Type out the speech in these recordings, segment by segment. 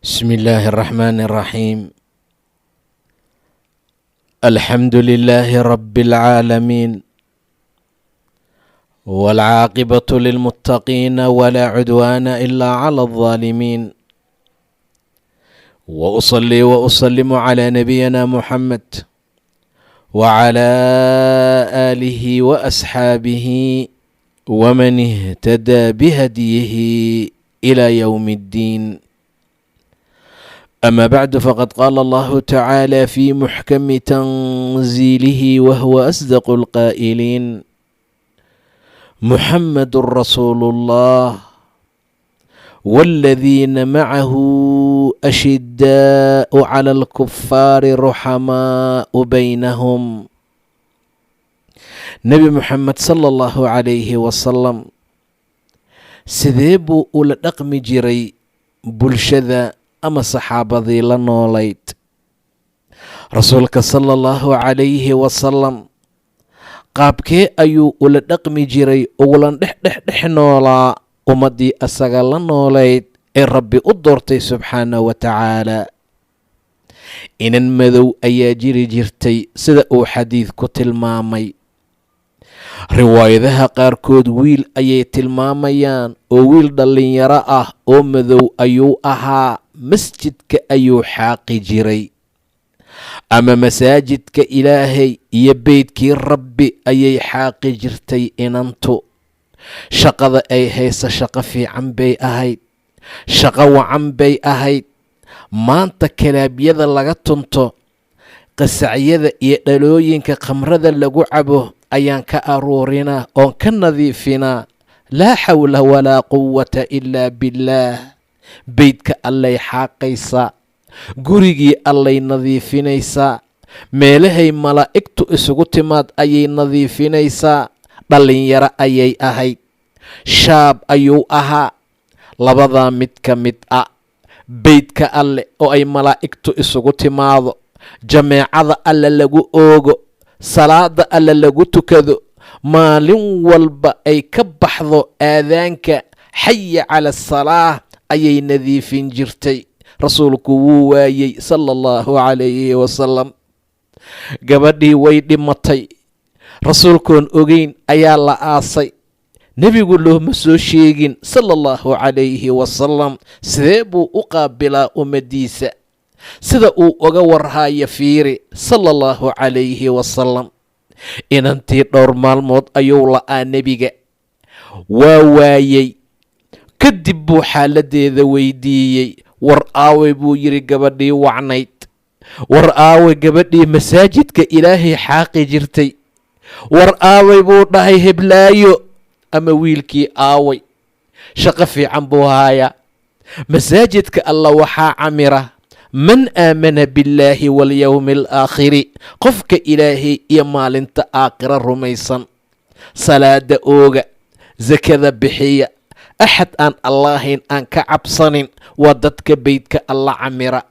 بسم الله الرحمن الرحيم. الحمد لله رب العالمين، والعاقبة للمتقين ولا عدوان إلا على الظالمين، وأصلي وأسلم على نبينا محمد وعلى آله وأصحابه ومن اهتدى بهديه إلى يوم الدين. أما بعد، فقد قال الله تعالى في محكم تنزيله وهو أصدق القائلين: محمد رسول الله والذين معه أشداء على الكفار رحماء بينهم. nebi moxamed sala allahu calayhi wasalam sidee buu ula dhaqmi jiray bulshada ama saxaabadii la noolayd? rasuulka sala allahu calayhi wasalam qaabkee ayuu ula dhaqmi jiray ugulan dhex noolaa ummaddii asaga la noolayd ee rabbi u doortay subxaanahu wa tacaala? inan madow ayaa jiri jirtay sida uu xadiidku tilmaamay. riwaayadaha qaarkood wiil ayay tilmaamayaan oo wiil dhallinyaro ah oo madow ayuu ahaa. masjidka ayuu xaaqi jiray, ama masaajidka ilaahay iyo beydkii rabbi ayay xaaqi jirtay inantu. shaqada ay haysa shaqo fiican bay ahayd, shaqo wacan bay ahayd. maanta kalaabyada laga tunto, qasacyada iyo dhalooyinka khamrada lagu cabo ayaan ka aruurinaa oon ka nadiifinaa. laa xawla walaa quwata ilaa billaah. beydka allay xaaqaysaa, gurigii allay nadiifinaysaa, meelahay malaa'igtu isugu timaad ayay nadiifinaysaa. dhallinyaro ayay ahayd, shaab ayuu ahaa. labadaa mid ka mid ah, beydka alle oo ay malaa'igtu isugu timaado, jameecada alle lagu oogo, salaada alle lagu tukado, maalin walba ay ka baxdo aadaanka xaya cala asalaah ayay nadiifin jirtay. rasuulku wuu waayey sala allahu calayhi wasalam. gabadhii way dhimatay, rasuulkoon ogeyn ayaa la aasay. nebigu looma soo sheegin sala allahu calayhi wasalam. sidee buu u qaabilaa ummaddiisa? sida uu uga warhaya fiiri sala allahu calayhi wasalam. inantii dhowr maalmood ayuu la'aa nebiga, waa waayey. kadib buu xaaladdeeda weydiiyey. war aaway buu yidhi gabadhii wacnayd. war aaway gabadhii masaajidka ilaahay xaaqi jirtay. war aaway buu dhahay heblaayo ama wiilkii aaway. shaqo fiican buu haayaa. masaajidka alla waxaa camira man aamana billaahi walyowmi alaakhiri, qofka ilaahay iyo maalinta aakhira rumaysan. salaada ooga, sakada bixiya. axad aan allahayn aan ka cabsanin waa dadka beydka alla camira.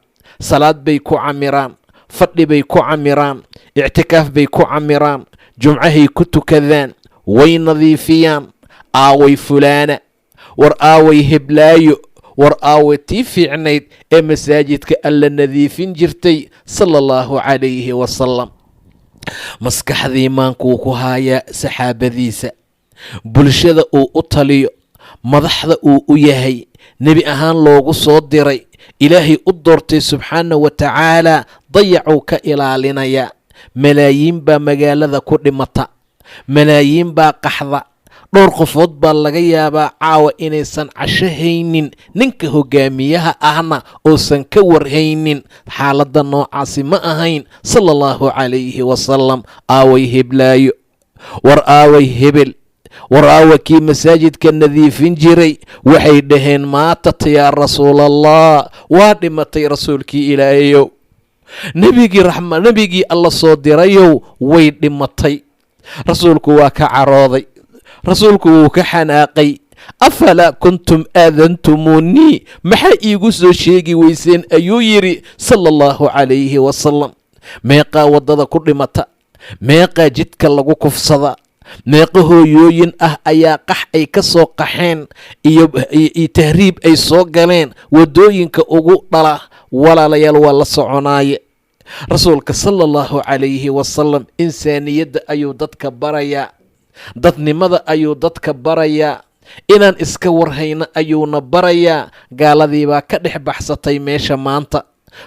salaad bay ku camiraan, fadhi bay ku camiraan, ictikaaf bay ku camiraan, jumcahay ku tukadaan, way nadiifiyaan. aaway fulaana, war aaway heblaayo, war aaway tii fiicnayd ee masaajidka alla nadiifin jirtay sala allahu calayhi wasalam. maskaxdii maankuu ku haayaa saxaabadiisa, bulshada uu u taliyo, madaxda uu u yahay, nebi ahaan loogu soo diray, ilaahay u doortay subxaanahu wa tacaala. dayacuu ka ilaalinayaa. malaayiin baa magaalada ku dhimata, malaayiin baa qaxda. dhowr qofood baa laga yaabaa caawa inaysan casho haynin, ninka hogaamiyaha ahna uusan ka warhaynin. xaaladda noocaasi ma ahayn sala allahu calayhi wasalam. aaway heblaayo, war aaway hebel, war aawa kii masaajidka nadiifin jiray. waxay dhaheen maatat yaa rasuulallah, waa dhimatay rasuulkii ilaahayow. nebigii alla soo dirayow way dhimatay. rasuulku waa ka carooday, rasuulku wuu ka xanaaqay. afalaa kuntum aadantumuunii, maxaa iigu soo sheegi weyseen ayuu yidhi sala allahu calayhi wasalam. meeqaa waddada ku dhimata, meeqaa jidka lagu kufsada, meeqo hooyooyin ah ayaa qax ay ka soo qaxeen iyo tahriib ay soo galeen waddooyinka ugu dhala. walaalayaal waa la soconaaye rasuulka sala allahu calayhi wasalam insaaniyadda ayuu dadka barayaa, dadnimada ayuu dadka barayaa, inaan iska warhayno ayuuna barayaa. gaaladii baa ka dhex baxsatay meesha maanta,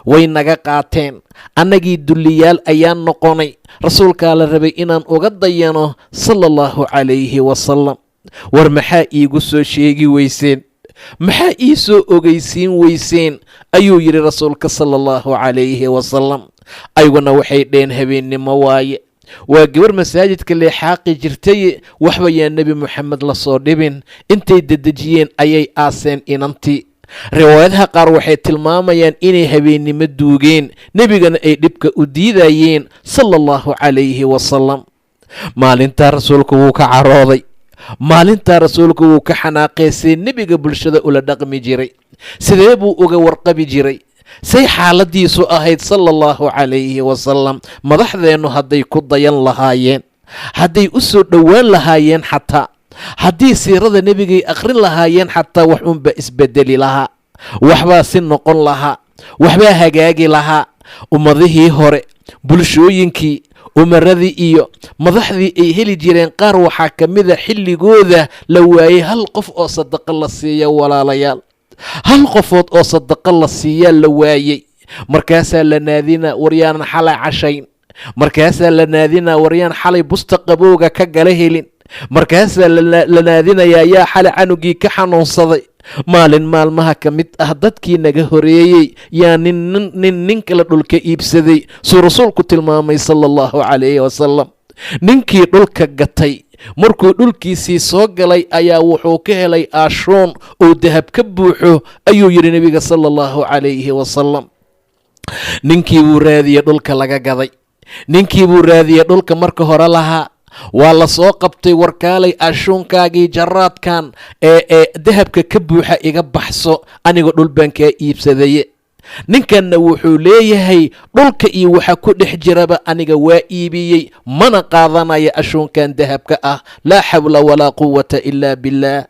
way naga qaateen, annagii dulliyaal ayaan noqonay. rasuulkaa la rabay inaan uga dayano sala allahu calayhi wasalam. war maxaa iigu soo sheegi weyseen, maxaa ii soo ogeysiin weyseen ayuu yidhi rasuulka sala allahu calayhi wasalam. ayguna waxay dheen habeennimo waaye, waa gabar masaajidka lee xaaqi jirtaye waxba yaa nebi moxamed lasoo dhibin. intay dedejiyeen ayay aaseen inantii. riwaayadaha qaar waxay tilmaamayaan inay habeennimo duugeen, nebigana ay dhibka u diidayeen sala allahu calayhi wasalam. maalintaa rasuulku wuu ka carooday, maalintaa rasuulku wuu ka xanaaqaysay. nebiga bulshada ula dhaqmi jiray, sidee buu uga warqabi jiray, say xaaladiisu ahayd sala allahu calayhi wasalam. madaxdeennu hadday ku dayan lahaayeen, hadday u soo dhowaan lahaayeen, xataa haddii siirada nebigay akhrin lahaayeen, xataa wax unba isbedeli lahaa, waxbaa si noqon lahaa, waxbaa hagaagi lahaa. ummadihii hore, bulshooyinkii, umaradii iyo madaxdii ay heli jireen qaar waxaa ka mida xilligooda la waayey hal qof oo sadaqo la siiya. walaalayaal, hal qofood oo sadaqo la siiyaa la waayey. markaasaa la naadinaa waryaanan xalay cashayn, markaasaa la naadinaa waryaan xalay busta qabowga ka gala helin, markaasaa la naadinayaa yaa xalay canugii ka xanuunsaday. maalin maalmaha ka mid ah dadkii naga horeeyey yaa nin kale dhulka iibsaday, suu rasuulku tilmaamay sala allahu calayhi wasalam. ninkii dhulka gatay markuu dhulkiisii soo galay ayaa wuxuu ka helay aashoon oo dahab ka buuxo, ayuu yidhi nebiga sala allahu calayhi wasalam. ninkii buu raadiyey dhulka laga gaday, ninkii buu raadiyey dhulka marka hore lahaa. waa la soo qabtay, warkaalay ashuunkaagii jaraadkan ee dahabka ka buuxa iga baxso, anigoo dhul baan kaa iibsadaye. ninkanna wuxuu leeyahay dhulka iyo waxa ku dhex jiraba aniga waa iibiyey, mana qaadanaya ashuunkan dahabka ah. laa xawla walaa quwata ilaa billaah.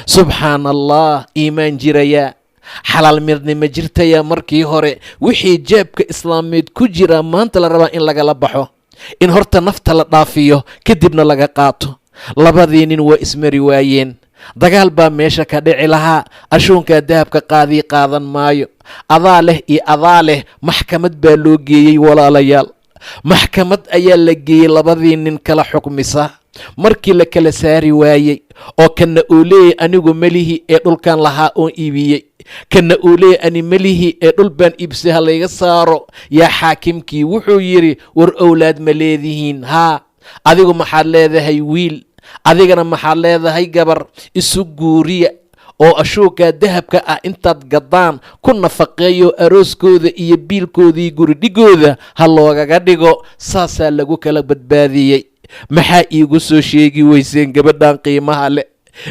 subxaana allah, iimaan jirayaa, xalaal midnimo jirtayaa. markii hore wixii jeebka islaameed ku jira maanta la rabaa in lagala baxo, in horta nafta la dhaafiyo kadibna laga qaato. labadii nin waa ismari waayeen, dagaal baa meesha ka dhici lahaa. ashuunkaa dahabka qaadii qaadan maayo, adaa leh iyo adaa leh. maxkamad baa loo geeyey. walaalayaal, maxkamad ayaa la geeyey, labadii nin kala xukmisa. markii la kala saari waayey oo kana uu leeyahy anigu melihi ee dhulkan lahaa oon iibiyey, kana uu leeyahy ani melihi ee dhul baan iibsay ha layga saaro, yaa xaakimkii wuxuu yidhi war owlaad ma leedihiin? haa. adigu maxaad leedahay? wiil. adigana maxaad leedahay? gabar. isu guuriya oo ashuunkaa dahabka ah intaad gaddaan ku nafaqeeyo arooskooda iyo biilkoodii guridhigooda ha loogaga dhigo. saasaa lagu kala badbaadiyey. maxaa iigu soo sheegi weyseen gabadhan qiimaha leh?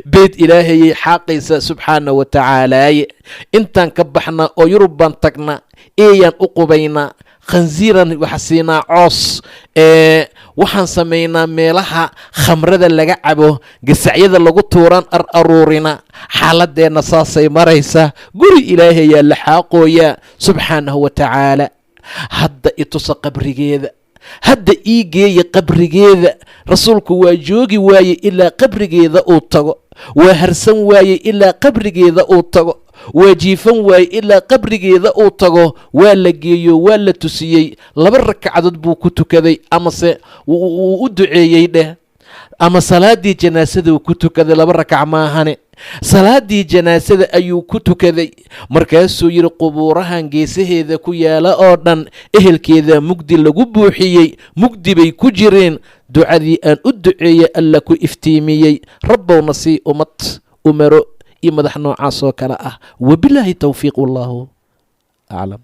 beed ilaahayay xaaqaysa subxaana wa tacaalaaye. intaan ka baxnaa oo yurub baan tagnaa, eeyaan u qubaynaa, khansiiran waxa siinaa coos, waxaan samaynaa meelaha khamrada laga cabo, gasacyada lagu tuuraan aruurina. xaaladeenna saasay maraysaa. guri ilaahayaa la xaaqooyaa subxaanahu wa tacaala. hadda itusa qabrigeeda, hadda ii geeya qabrigeeda. rasuulku waa joogi waaye ilaa qabrigeeda uu tago, waa harsan waaye ilaa qabrigeeda uu tago, waa jiifan waaye ilaa qabrigeeda uu tago. waa la geeyo, waa la tusiyey. 2 ragcadood buu ku tukaday, amase wuu u duceeyey dheh, ama salaadii janaasada uu ku tukaday. 2 rakac maahane, salaadii janaasada ayuu ku tukaday. markaasuu yidhi qubuurahan geesaheeda ku yaala oo dhan ehelkeeda mugdi lagu buuxiyey, mugdi bay ku jireen. ducadii aan u duceeyey alla ku iftiimiyey. rabbowna sii ummad umaro iyo madax noocaas oo kale ah. wabilaahi towfiiq, wallaahu aclam.